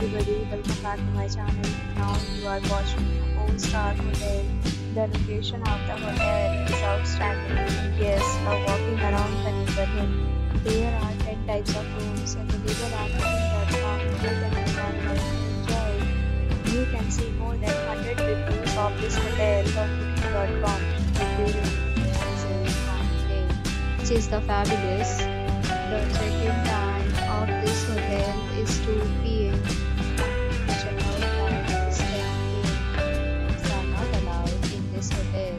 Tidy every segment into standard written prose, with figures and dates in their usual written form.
everybody, welcome back to my channel. Now you are watching a 4-star hotel. The location of the hotel is outstanding. Guests are walking around the neighborhood. There are 10 types of rooms available on booking.com. You can book online and enjoy. You can see more than 100 reviews of this hotel on booking.com. The review is which is the fabulous. The check-in time of this hotel is 2 p.m. The check-out time is 10 a.m. Pets are not allowed in this hotel.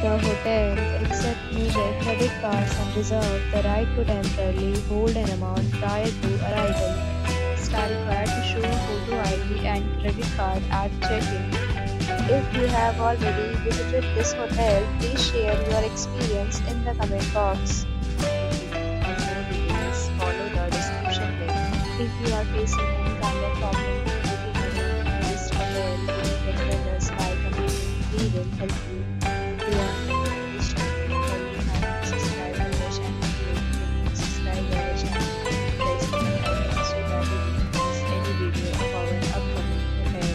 The hotel accepts major credit cards and reserves the right to temporarily hold an amount prior to arrival. Guests are required to show a photo ID and credit card at check-in. If you have already visited this hotel, please share your experience in the comment box. Follow the description link. If you are facing any kind of problem booking a room in this hotel, you can tell us by commenting. We will help you. If you are new to this channel or you have subscribed to our channel, please subscribe to our channel. Press the bell icon so that you don't miss any video of our upcoming hotel.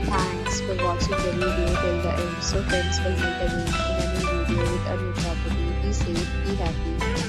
Thanks for watching the video till the end. So friends, will meet again in a new video with a new property. Be safe, be happy.